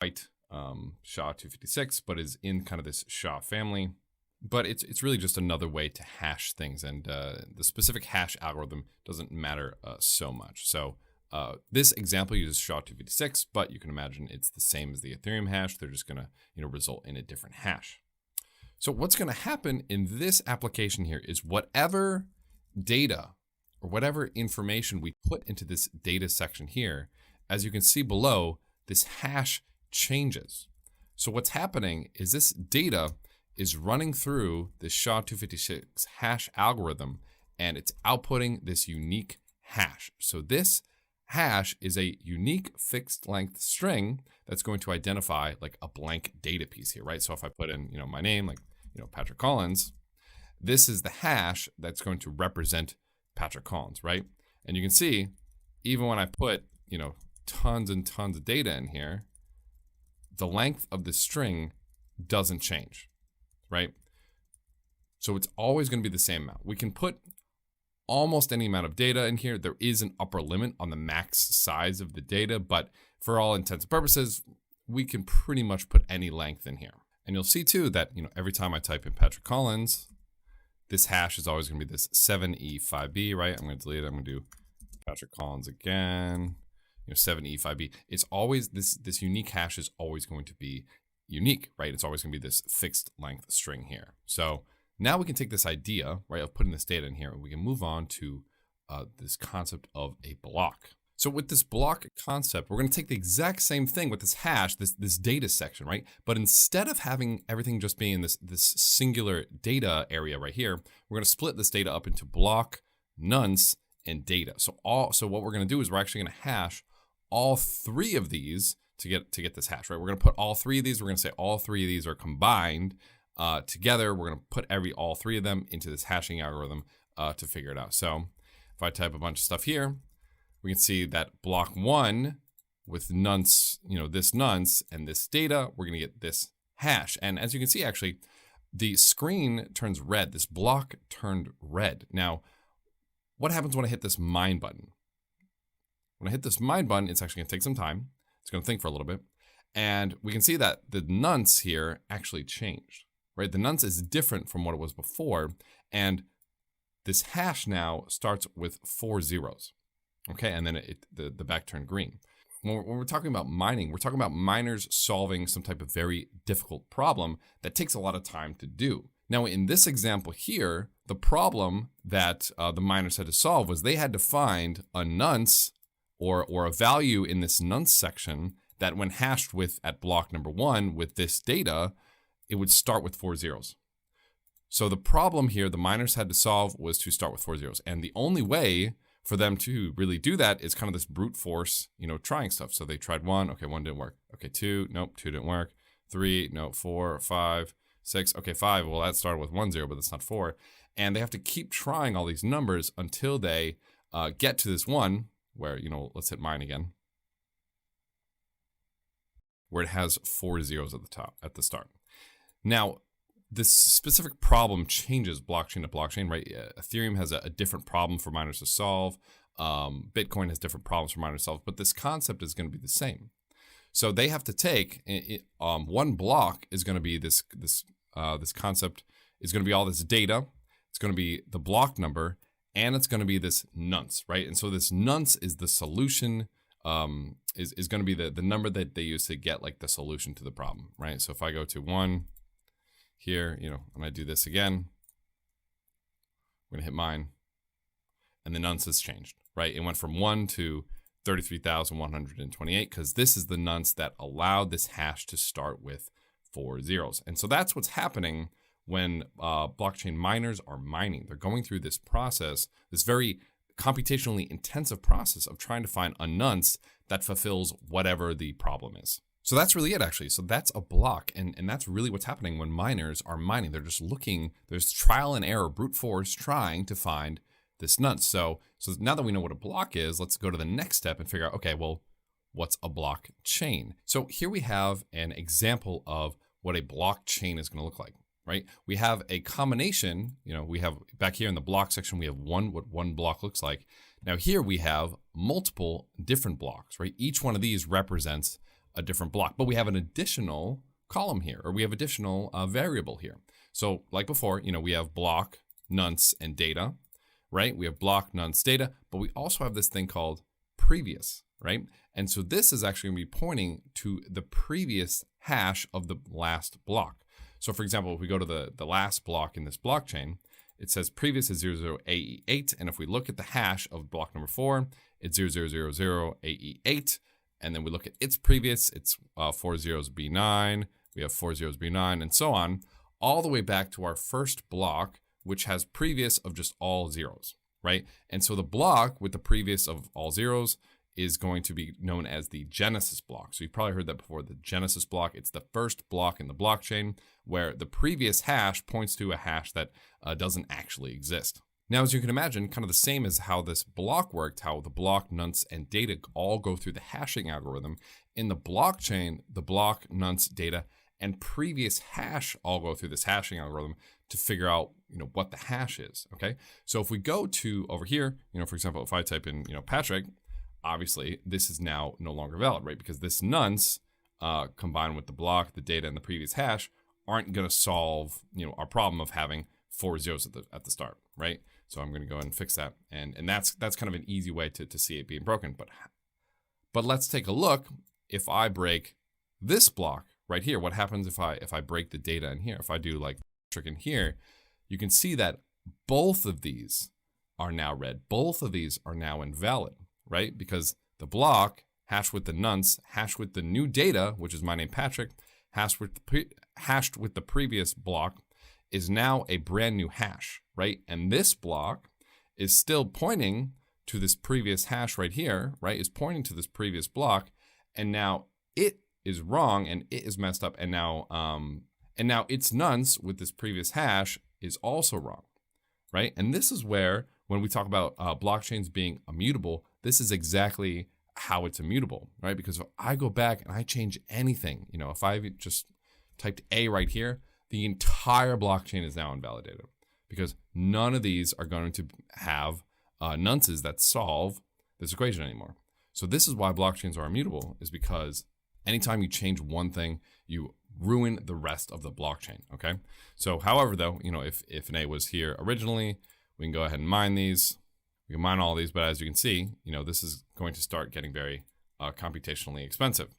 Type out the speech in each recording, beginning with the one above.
white SHA-256, but is in kind of this SHA family. But it's really just another way to hash things, and the specific hash algorithm doesn't matter so much. So this example uses SHA-256, but you can imagine it's the same as the Ethereum hash. They're just going to result in a different hash. So what's going to happen in this application here is whatever data or whatever information we put into this data section here, as you can see below, this hash changes. So what's happening is this data is running through this SHA-256 hash algorithm, and it's outputting this unique hash. So this hash is a unique fixed length string that's going to identify like a blank data piece here, right? So if I put in, my name, like, Patrick Collins, this is the hash that's going to represent Patrick Collins, right? And you can see, even when I put, tons and tons of data in here, the length of the string doesn't change, right? So it's always going to be the same amount. We can put almost any amount of data in here. There is an upper limit on the max size of the data, but for all intents and purposes, we can pretty much put any length in here. And you'll see too that, every time I type in Patrick Collins, this hash is always going to be this 7E5B, right? I'm going to delete it. I'm going to do Patrick Collins again, 7E5B. It's always this unique hash is always going to be unique, right? It's always going to be this fixed length string here. So now we can take this idea, right, of putting this data in here, and we can move on to this concept of a block. So with this block concept, we're going to take the exact same thing with this hash, this data section, right? But instead of having everything just being in this singular data area right here, we're going to split this data up into block, nonce, and data. So what we're going to do is we're actually going to hash all three of these to get this hash, right? We're going to put all three of these. We're going to say all three of these are combined together. We're going to put all three of them into this hashing algorithm to figure it out. So if I type a bunch of stuff here, we can see that block one with nonce, this nonce and this data, we're going to get this hash. And as you can see, actually, the screen turns red. This block turned red. Now, what happens when I hit this mine button? When I hit this mine button, it's actually going to take some time. It's going to think for a little bit. And we can see that the nonce here actually changed, right? The nonce is different from what it was before. And this hash now starts with 4 zeros. Okay, and then the back turned green. When we're talking about mining, we're talking about miners solving some type of very difficult problem that takes a lot of time to do. Now, in this example here, the problem that the miners had to solve was they had to find a nonce or a value in this nonce section that when hashed with at block number 1 with this data, it would start with 4 zeros. So the problem here the miners had to solve was to start with 4 zeros. And the only way for them to really do that is kind of this brute force, trying stuff. So they tried 1, okay, 1 didn't work. Okay, 2, nope, 2 didn't work. 3, no, 4, 5, 6, okay, 5, well, that started with 1 0, but that's not 4. And they have to keep trying all these numbers until they get to this one where, let's hit mine again, where it has 4 zeros at the top, at the start. Now, this specific problem changes blockchain to blockchain, right? Ethereum has a different problem for miners to solve. Bitcoin has different problems for miners to solve, but this concept is going to be the same. So they have to take one block is going to be this concept is going to be all this data. It's going to be the block number, and it's going to be this nonce, right? And so this nonce is the solution. Is going to be the number that they use to get like the solution to the problem, right? So if I go to 1. Here, and I do this again, we're gonna hit mine, and the nonce has changed, right? It went from 1 to 33,128 because this is the nonce that allowed this hash to start with 4 zeros. And so that's what's happening when blockchain miners are mining. They're going through this process, this very computationally intensive process of trying to find a nonce that fulfills whatever the problem is. So that's really it, actually. So that's a block, and that's really what's happening when miners are mining. They're just looking, there's trial and error, brute force, trying to find this nonce. So now that we know what a block is, let's go to the next step and figure out, okay, well, what's a blockchain? So here we have an example of what a blockchain is going to look like, right? We have a combination, we have back here in the block section, we have what one block looks like. Now here we have multiple different blocks, right? Each one of these represents a different block, but we have an additional column here, or we have additional variable here. So like before, we have block, nonce, and data, right? We have block, nonce, data, but we also have this thing called previous, right? And so this is actually going to be pointing to the previous hash of the last block. So for example, if we go to the last block in this blockchain, it says previous is 00AE8. And if we look at the hash of block number 4, it's 0000AE8. And then we look at its previous, it's 40B9. We have 40B9 and so on, all the way back to our first block, which has previous of just all zeros, right? And so the block with the previous of all zeros is going to be known as the genesis block. So you've probably heard that before, the genesis block. It's the first block in the blockchain where the previous hash points to a hash that doesn't actually exist. Now, as you can imagine, kind of the same as how this block worked, how the block, nonce, and data all go through the hashing algorithm. In the blockchain, the block, nonce, data, and previous hash all go through this hashing algorithm to figure out, what the hash is, okay? So if we go to over here, for example, if I type in, Patrick, obviously this is now no longer valid, right? Because this nonce combined with the block, the data, and the previous hash aren't going to solve, our problem of having 4 zeros at the start, right? So I'm going to go ahead and fix that, and that's kind of an easy way to see it being broken. But let's take a look. If I break this block right here, what happens if I break the data in here? If I do like trick in here, you can see that both of these are now red. Both of these are now invalid, right? Because the block hashed with the nonce, hashed with the new data, which is my name Patrick, hashed with the previous block, is now a brand new hash, right? And this block is still pointing to this previous hash right here, right? Is pointing to this previous block, and now it is wrong and it is messed up, and now its nonce with this previous hash is also wrong, right? And this is where, when we talk about blockchains being immutable, this is exactly how it's immutable, right? Because if I go back and I change anything, if I just typed A right here, the entire blockchain is now invalidated because none of these are going to have nonces that solve this equation anymore. So this is why blockchains are immutable, is because anytime you change one thing, you ruin the rest of the blockchain, okay? So however though, if an A was here originally, we can go ahead and mine these. We can mine all these, but as you can see, this is going to start getting very computationally expensive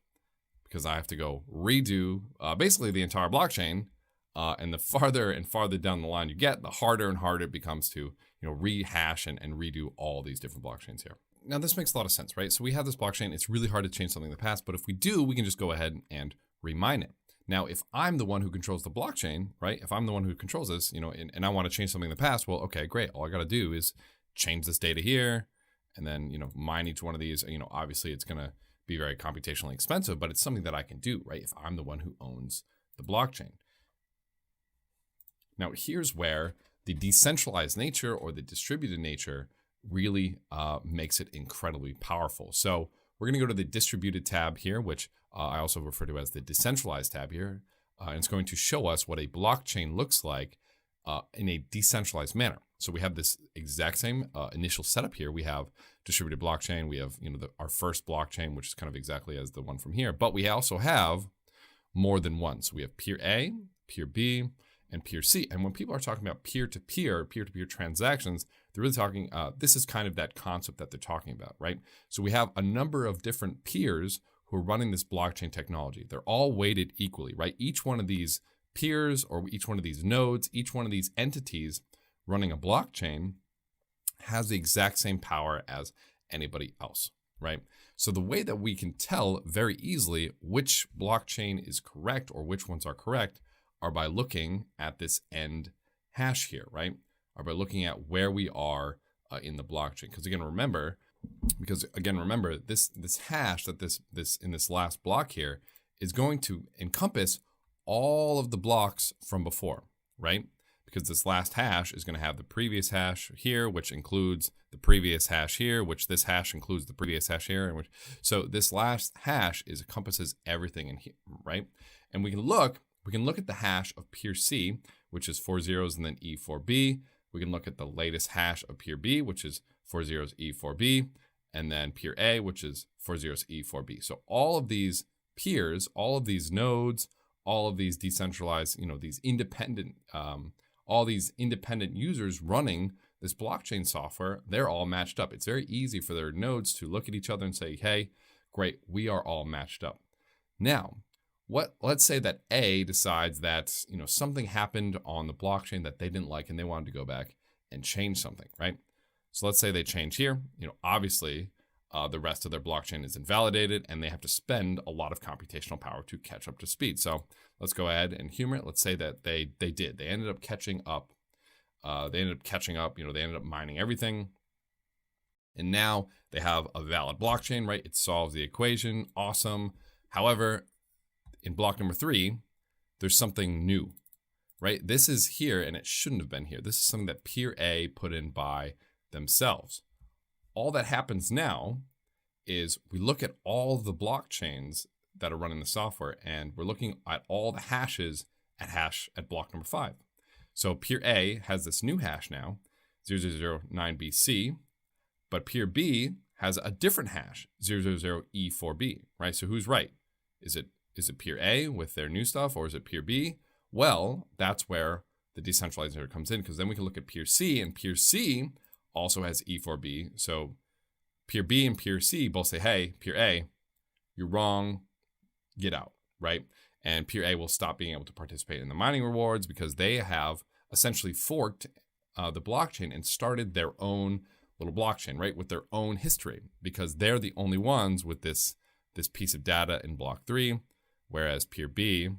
because I have to go redo basically the entire blockchain. And the farther and farther down the line you get, the harder and harder it becomes to, rehash and redo all these different blockchains here. Now, this makes a lot of sense, right? So we have this blockchain. It's really hard to change something in the past, but if we do, we can just go ahead and remine it. Now, if I'm the one who controls the blockchain, right? If I'm the one who controls this, and I want to change something in the past, well, okay, great. All I got to do is change this data here and then, mine each one of these. Obviously it's going to be very computationally expensive, but it's something that I can do, right? If I'm the one who owns the blockchain. Now, here's where the decentralized nature or the distributed nature really makes it incredibly powerful. So we're going to go to the distributed tab here, which I also refer to as the decentralized tab here. And it's going to show us what a blockchain looks like in a decentralized manner. So we have this exact same initial setup here. We have distributed blockchain. We have our first blockchain, which is kind of exactly as the one from here. But we also have more than one. So we have peer A, peer B, and peer C. And when people are talking about peer-to-peer transactions, they're really talking, this is kind of that concept that they're talking about, right? So we have a number of different peers who are running this blockchain technology. They're all weighted equally, right? Each one of these peers or each one of these nodes, each one of these entities running a blockchain has the exact same power as anybody else, right? So the way that we can tell very easily which blockchain is correct or which ones are correct are by looking at this end hash here, right? Or by looking at where we are in the blockchain. Because again, remember, this hash that this in this last block here is going to encompass all of the blocks from before, right? Because this last hash is going to have the previous hash here, which includes the previous hash here, which this hash includes the previous hash here, and so this last hash encompasses everything in here, right? And we can look at the hash of peer C, which is 4 zeros and then E4B. We can look at the latest hash of peer B, which is 4 zeros E4B, and then peer A, which is 4 zeros E4B. So all of these peers, all of these nodes, all of these decentralized, these independent, all these independent users running this blockchain software, they're all matched up. It's very easy for their nodes to look at each other and say, hey, great, we are all matched up. Now, let's say that A decides that, something happened on the blockchain that they didn't like and they wanted to go back and change something, right? So let's say they change here, obviously the rest of their blockchain is invalidated and they have to spend a lot of computational power to catch up to speed. So let's go ahead and humor it. Let's say that they did. They ended up catching up. They ended up mining everything. And now they have a valid blockchain, right? It solves the equation. Awesome. However, in block number 3, there's something new, right? This is here and it shouldn't have been here. This is something that peer A put in by themselves. All that happens now is we look at all the blockchains that are running the software and we're looking at all the hashes at block number 5. So peer A has this new hash now, 0009BC, but peer B has a different hash, 000E4B, right? So who's right? Is it peer A with their new stuff or is it peer B? Well, that's where the decentralizer comes in, because then we can look at peer C, and peer C also has E4B. So peer B and peer C both say, hey, peer A, you're wrong, get out, right? And peer A will stop being able to participate in the mining rewards because they have essentially forked the blockchain and started their own little blockchain, right? With their own history, because they're the only ones with this piece of data in block 3, whereas peer B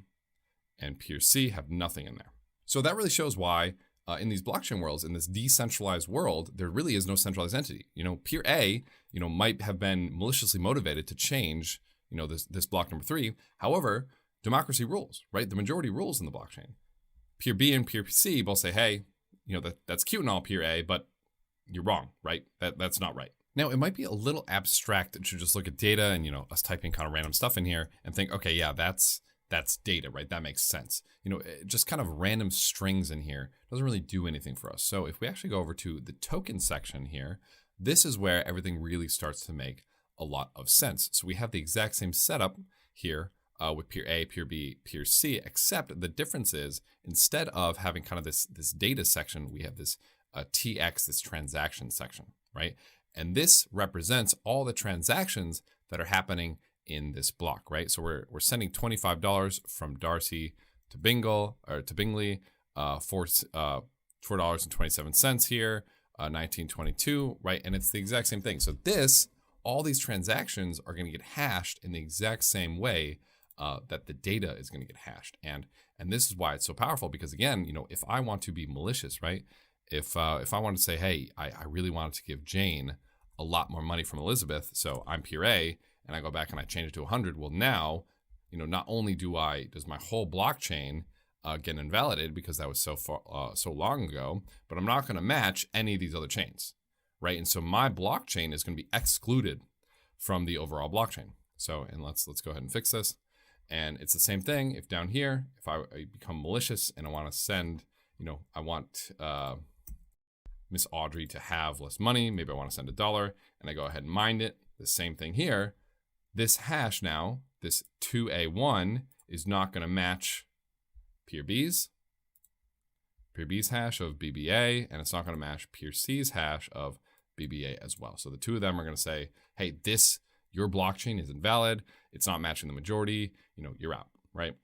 and peer C have nothing in there. So that really shows why in these blockchain worlds, in this decentralized world, there really is no centralized entity. Peer A, might have been maliciously motivated to change, this block number 3. However, democracy rules, right? The majority rules in the blockchain. Peer B and peer C both say, hey, that's cute and all, peer A, but you're wrong, right? That's not right. Now, it might be a little abstract to just look at data and, us typing kind of random stuff in here and think, okay, yeah, that's data, right? That makes sense. Just kind of random strings in here doesn't really do anything for us. So if we actually go over to the token section here, this is where everything really starts to make a lot of sense. So we have the exact same setup here with peer A, peer B, peer C, except the difference is instead of having kind of this data section, we have this TX, this transaction section, right? And this represents all the transactions that are happening in this block, right? So we're sending $25 from Darcy to Bingley, $4.27 here, 1922, right? And it's the exact same thing. So all these transactions are going to get hashed in the exact same way that the data is going to get hashed. And this is why it's so powerful, because again, if I want to be malicious, right? If I want to say, hey, I really wanted to give Jane a lot more money from Elizabeth, so I'm peer A, and I go back and I change it to 100. Well, now, not only does my whole blockchain get invalidated because that was so long ago, but I'm not going to match any of these other chains, right? And so my blockchain is going to be excluded from the overall blockchain. So, and let's go ahead and fix this. And it's the same thing. If down here, if I become malicious and I want to send, I want Miss Audrey to have less money, maybe I want to send $1, and I go ahead and mine it. The same thing here. This hash now, this 2A1, is not going to match peer B's hash of BBA, and it's not going to match peer C's hash of BBA as well. So the two of them are going to say, hey, your blockchain is invalid. It's not matching the majority. You're out, right?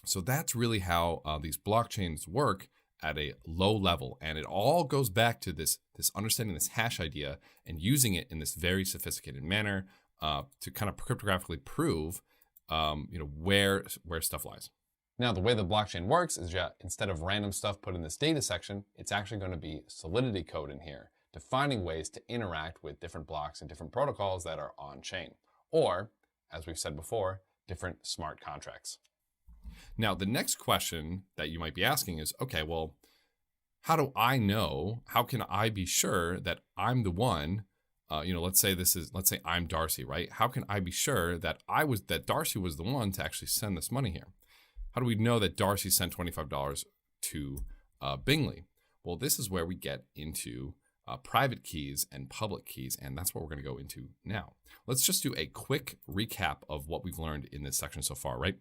So that's really how these blockchains work at a low level. And it all goes back to this understanding this hash idea and using it in this very sophisticated manner to kind of cryptographically prove, where stuff lies. Now, the way the blockchain works is instead of random stuff put in this data section, it's actually going to be Solidity code in here, defining ways to interact with different blocks and different protocols that are on chain, or, as we've said before, different smart contracts. Now, the next question that you might be asking is, okay, well, how can I be sure that I'm the one, let's say I'm Darcy, right? How can I be sure that Darcy was the one to actually send this money here? How do we know that Darcy sent $25 to Bingley? Well, this is where we get into private keys and public keys, and that's what we're going to go into now. Let's just do a quick recap of what we've learned in this section so far, right?